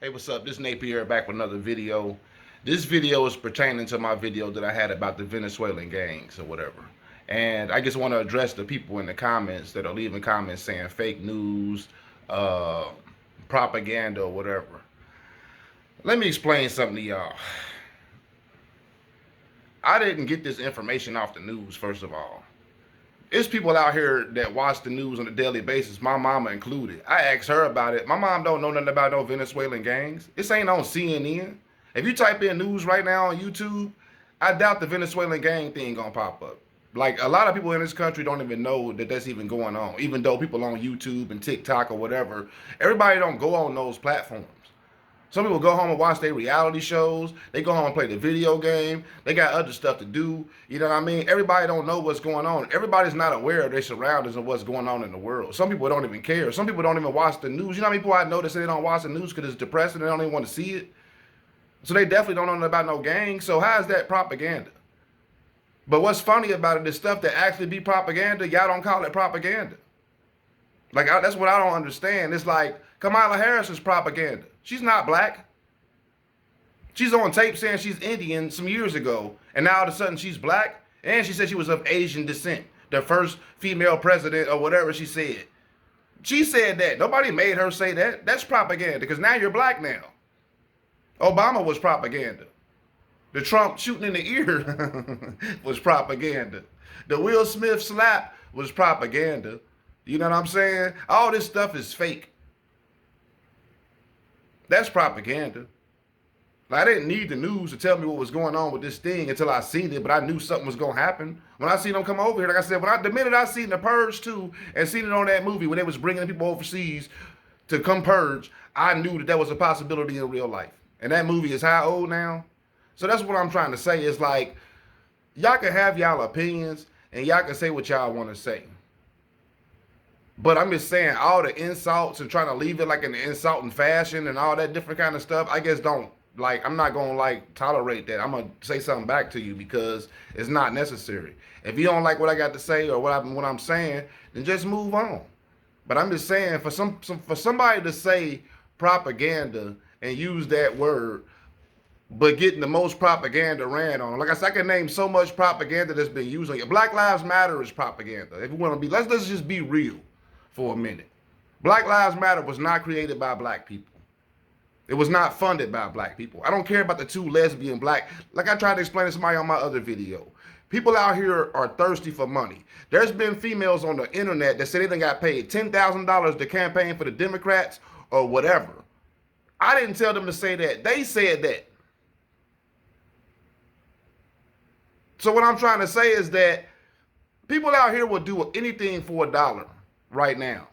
Hey, what's up? This is Napier back with another video. This video is pertaining to my video that I had about the Venezuelan gangs or whatever. And I just want to address the people in the comments that are leaving comments saying fake news, uh, propaganda or whatever. Let me explain something to y'all. I didn't get this information off the news, first of all. There's people out here that watch the news on a daily basis, my mama included. I asked her about it. My mom don't know nothing about no Venezuelan gangs. This ain't on CNN. If you type in news right now on YouTube, I doubt the Venezuelan gang thing gonna pop up. Like, a lot of people in this country don't even know that that's even going on. Even though people on YouTube and TikTok or whatever, everybody don't go on those platforms. Some people go home and watch their reality shows. They go home and play the video game. They got other stuff to do. You know what I mean? Everybody don't know what's going on. Everybody's not aware of their surroundings and what's going on in the world. Some people don't even care. Some people don't even watch the news. You know how many people I know that say they don't watch the news because it's depressing and they don't even want to see it? So they definitely don't know nothing about no gang. So how is that propaganda? But what's funny about it is stuff that actually be propaganda, y'all don't call it propaganda. Like, that's what I don't understand. It's like Kamala Harris is propaganda. She's not black. She's on tape saying she's Indian some years ago, and now all of a sudden she's black, and she said she was of Asian descent, the first female president or whatever she said. She said that. Nobody made her say that. That's propaganda, because now you're black now. Obama was propaganda. The Trump shooting in the ear was propaganda. The Will Smith slap was propaganda. You know what I'm saying? All this stuff is fake. That's propaganda. I didn't need the news to tell me what was going on with this thing until I seen it, but I knew something was going to happen. When I seen them come over here, like I said, the minute I seen The Purge 2 and seen it on that movie when they was bringing people overseas to come purge, I knew that was a possibility in real life. And that movie is how old now? So that's what I'm trying to say. It's like, y'all can have y'all opinions and y'all can say what y'all want to say. But I'm just saying, all the insults and trying to leave it like in the insulting fashion and all that different kind of stuff, I guess I'm not going to tolerate that. I'm going to say something back to you because it's not necessary. If you don't like what I got to say or what I'm saying, then just move on. But I'm just saying, for somebody to say propaganda and use that word, but getting the most propaganda ran on. Like I said, I can name so much propaganda that's been used on you. Black Lives Matter is propaganda. If we want to be, let's just be real for a minute. Black Lives Matter was not created by black people. It was not funded by black people. I don't care about the two lesbian black. Like I tried to explain to somebody on my other video. People out here are thirsty for money. There's been females on the internet that said they done got paid $10,000 to campaign for the Democrats or whatever. I didn't tell them to say that. They said that. So what I'm trying to say is that people out here will do anything for $1 right now.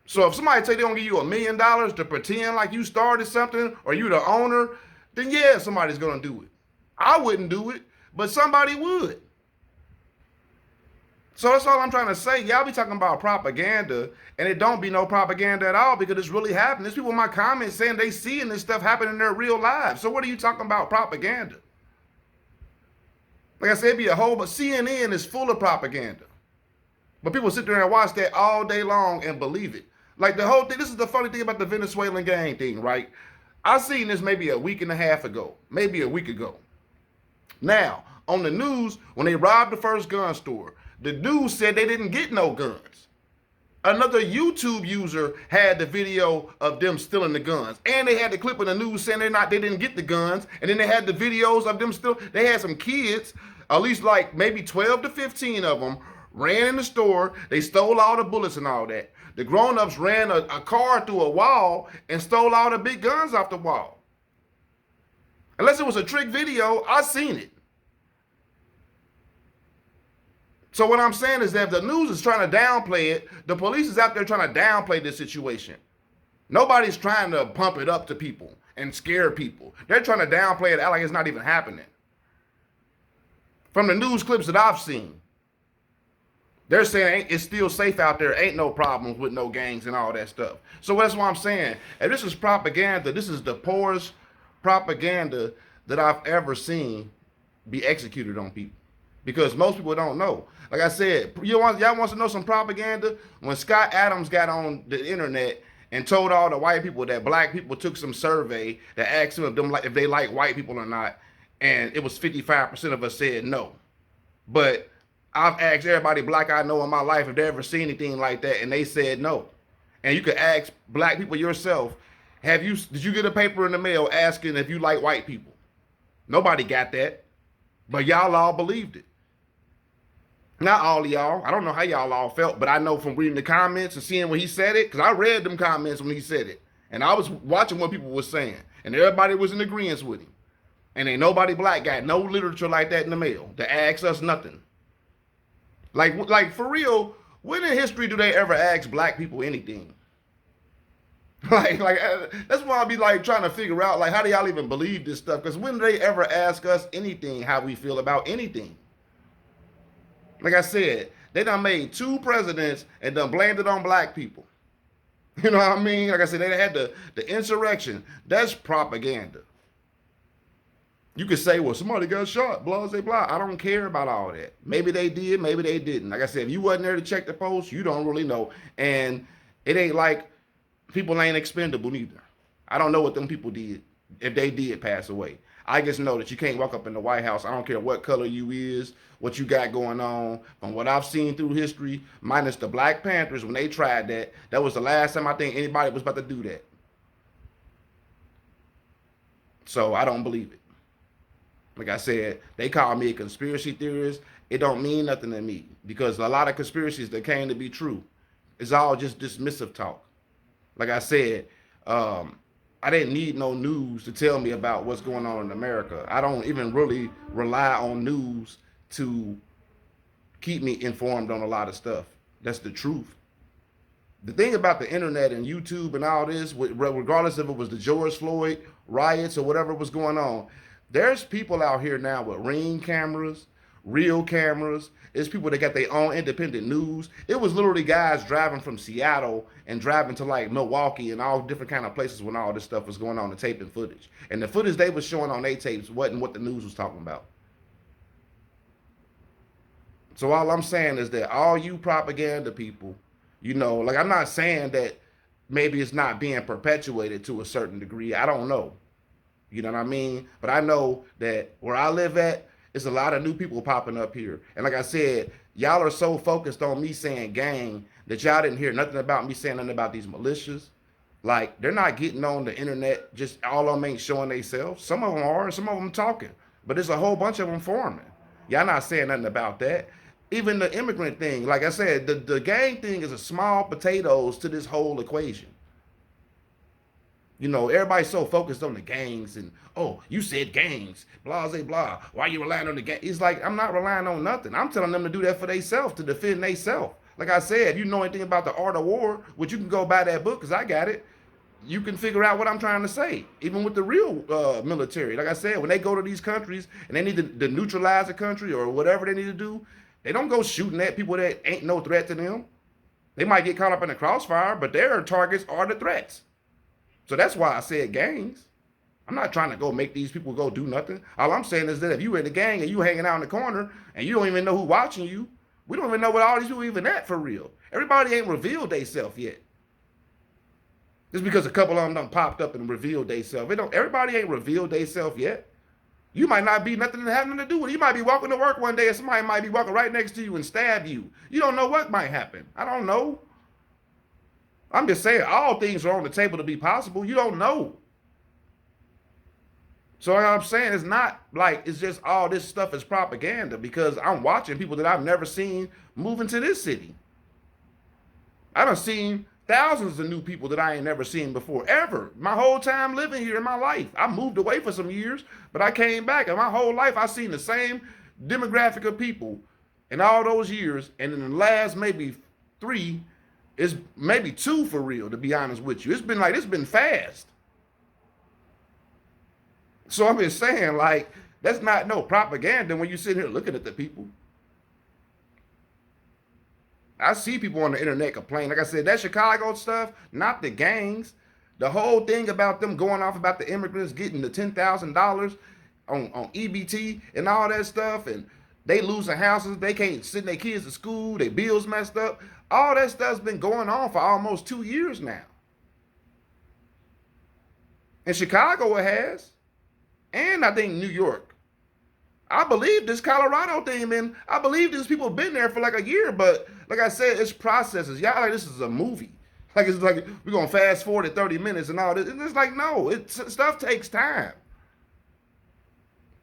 So if somebody tell you they're gonna give you $1 million to pretend like you started something or you the owner, then yeah, somebody's gonna do it. I wouldn't do it, but somebody would. So that's all I'm trying to say. Y'all be talking about propaganda, and it don't be no propaganda at all because it's really happening. There's people in my comments saying they seeing this stuff happen in their real lives. So what are you talking about propaganda? Like I said, it'd be a whole, but CNN is full of propaganda. But people sit there and watch that all day long and believe it. Like the whole thing, this is the funny thing about the Venezuelan gang thing, right? I seen this maybe a week and a half ago, maybe a week ago. Now, on the news, when they robbed the first gun store, the news said they didn't get no guns. Another YouTube user had the video of them stealing the guns. And they had the clip in the news saying they didn't get the guns. And then they had the videos of them they had some kids, at least like maybe 12 to 15 of them, ran in the store. They stole all the bullets and all that. The grown-ups ran a car through a wall and stole all the big guns off the wall. Unless it was a trick video, I seen it. So what I'm saying is that if the news is trying to downplay it, the police is out there trying to downplay this situation. Nobody's trying to pump it up to people and scare people. They're trying to downplay it, act like it's not even happening. From the news clips that I've seen, they're saying it's still safe out there. Ain't no problems with no gangs and all that stuff. So that's what I'm saying. If this is propaganda, this is the poorest propaganda that I've ever seen be executed on people. Because most people don't know. Like I said, y'all want to know some propaganda? When Scott Adams got on the internet and told all the white people that black people took some survey that asked them if they like white people or not, and it was 55% of us said no. But I've asked everybody black I know in my life if they ever seen anything like that, and they said no. And you could ask black people yourself, did you get a paper in the mail asking if you like white people? Nobody got that, but y'all all believed it. Not all of y'all. I don't know how y'all all felt, but I know from reading the comments and seeing when he said it, because I read them comments when he said it, and I was watching what people were saying, and everybody was in agreement with him. And ain't nobody black got no literature like that in the mail to ask us nothing. Like for real, when in history do they ever ask black people anything? Like that's why I be like trying to figure out, like, how do y'all even believe this stuff? Because when do they ever ask us anything, how we feel about anything? Like I said, they done made 2 presidents and done blamed it on black people. You know what I mean? Like I said, they had the insurrection. That's propaganda. You could say, well, somebody got shot, blah, blah, blah. I don't care about all that. Maybe they did, maybe they didn't. Like I said, if you wasn't there to check the post, you don't really know. And it ain't like people ain't expendable neither. I don't know what them people did, if they did pass away. I just know that you can't walk up in the White House. I don't care what color you is, what you got going on. From what I've seen through history, minus the Black Panthers, when they tried that, that was the last time I think anybody was about to do that. So I don't believe it. Like I said, they call me a conspiracy theorist. It don't mean nothing to me, because a lot of conspiracies that came to be true, it's all just dismissive talk. Like I said, I didn't need no news to tell me about what's going on in America. I don't even really rely on news to keep me informed on a lot of stuff. That's the truth. The thing about the internet and YouTube and all this, regardless if it was the George Floyd riots or whatever was going on, there's people out here now with Ring cameras, real cameras. It's people that got their own independent news. It was literally guys driving from Seattle and driving to like Milwaukee and all different kind of places when all this stuff was going on, the taping footage. And the footage they was showing on their tapes wasn't what the news was talking about. So all I'm saying is that all you propaganda people, you know, like, I'm not saying that maybe it's not being perpetuated to a certain degree. I don't know. You know what I mean? But I know that where I live at, it's a lot of new people popping up here. And like I said, y'all are so focused on me saying gang that y'all didn't hear nothing about me saying nothing about these militias. Like, they're not getting on the internet, just all of them ain't showing themselves. Some of them are, and some of them talking. But there's a whole bunch of them forming. Y'all not saying nothing about that. Even the immigrant thing, like I said, the gang thing is a small potatoes to this whole equation. You know, everybody's so focused on the gangs and, oh, you said gangs, blah, blah, blah. Why you relying on the gang? It's like, I'm not relying on nothing. I'm telling them to do that for themselves, to defend themselves. Like I said, if you know anything about the art of war, which you can go buy that book, because I got it, you can figure out what I'm trying to say. Even with the real military. Like I said, when they go to these countries and they need to neutralize a country or whatever they need to do, they don't go shooting at people that ain't no threat to them. They might get caught up in the crossfire, but their targets are the threats. So that's why I said gangs. I'm not trying to go make these people go do nothing. All I'm saying is that if you in the gang and you hanging out in the corner and you don't even know who watching you, we don't even know what all these people even at for real. Everybody ain't revealed theyself yet. Just because a couple of them done popped up and revealed theyself. Everybody ain't revealed theyself yet. You might not be nothing to have nothing to do with it. You might be walking to work one day and somebody might be walking right next to you and stab you. You don't know what might happen. I don't know. I'm just saying, all things are on the table to be possible. You don't know. So what I'm saying is not like it's just all this stuff is propaganda, because I'm watching people that I've never seen move into this city. I done seen thousands of new people that I ain't never seen before, ever. My whole time living here in my life. I moved away for some years, but I came back, and my whole life I seen the same demographic of people in all those years, and in the last maybe 3, it's maybe 2 for real, to be honest with you. It's been fast. So I'm just saying, like, that's not no propaganda when you sit here looking at the people. I see people on the internet complain. Like I said, that Chicago stuff, not the gangs. The whole thing about them going off about the immigrants getting the $10,000 on EBT and all that stuff, and they losing houses, they can't send their kids to school, their bills messed up. All that stuff's been going on for almost 2 years now. In Chicago, it has. And I think New York. I believe this Colorado thing, man. I believe these people have been there for like a year, but like I said, it's processes. Y'all like this is a movie. Like it's like we're gonna fast forward to 30 minutes and all this. And it's like no, stuff takes time.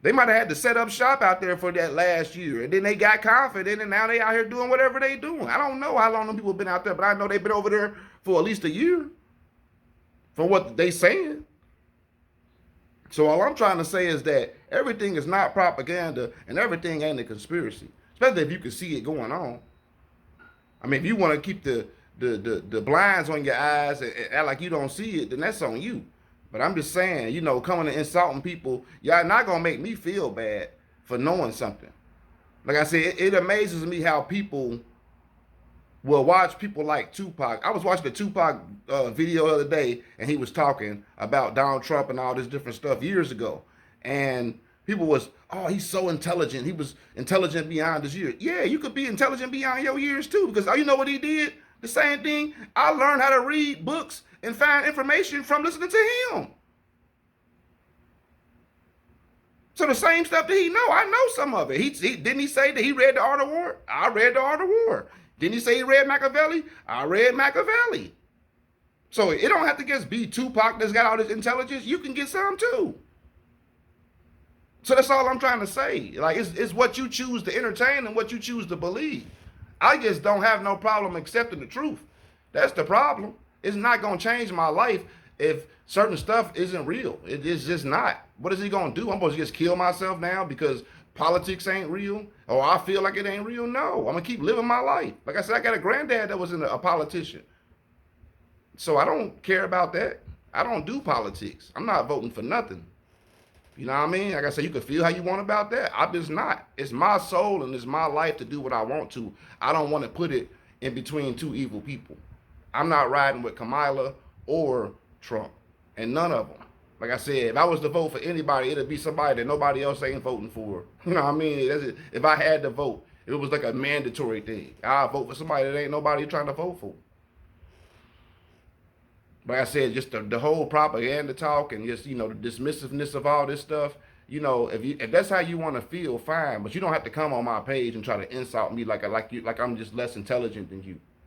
They might have had to set up shop out there for that last year, and then they got confident, and now they out here doing whatever they doing. I don't know how long them people have been out there, but I know they've been over there for at least a year, from what they saying. So all I'm trying to say is that everything is not propaganda, and everything ain't a conspiracy, especially if you can see it going on. I mean, if you want to keep the blinds on your eyes and act like you don't see it, then that's on you. But I'm just saying, coming and insulting people, y'all not gonna make me feel bad for knowing something. Like I said, it amazes me how people will watch people like Tupac. I was watching the Tupac video the other day, and he was talking about Donald Trump and all this different stuff years ago. And people was, oh, he's so intelligent. He was intelligent beyond his years. Yeah, you could be intelligent beyond your years too, because you know what he did? The same thing. I learned how to read books and find information from listening to him. So the same stuff that he know, I know some of it. Didn't he say that he read The Art of War? I read The Art of War. Didn't he say he read Machiavelli? I read Machiavelli. So it don't have to just be Tupac that's got all this intelligence. You can get some too. So that's all I'm trying to say. Like it's what you choose to entertain and what you choose to believe. I just don't have no problem accepting the truth. That's the problem. It's not going to change my life if certain stuff isn't real. It is just not. What is he going to do? I'm supposed to just kill myself now because politics ain't real? Or I feel like it ain't real? No. I'm going to keep living my life. Like I said, I got a granddad that was a politician. So I don't care about that. I don't do politics. I'm not voting for nothing. You know what I mean? Like I said, you can feel how you want about that. I'm just not. It's my soul and it's my life to do what I want to. I don't want to put it in between two evil people. I'm not riding with Kamala or Trump. And none of them. Like I said, if I was to vote for anybody, it'd be somebody that nobody else ain't voting for. You know what I mean? That's it. If I had to vote, it was like a mandatory thing. I'll vote for somebody that ain't nobody trying to vote for. Like I said, just the whole propaganda talk and just, the dismissiveness of all this stuff, if that's how you want to feel, fine. But you don't have to come on my page and try to insult me like I'm just less intelligent than you.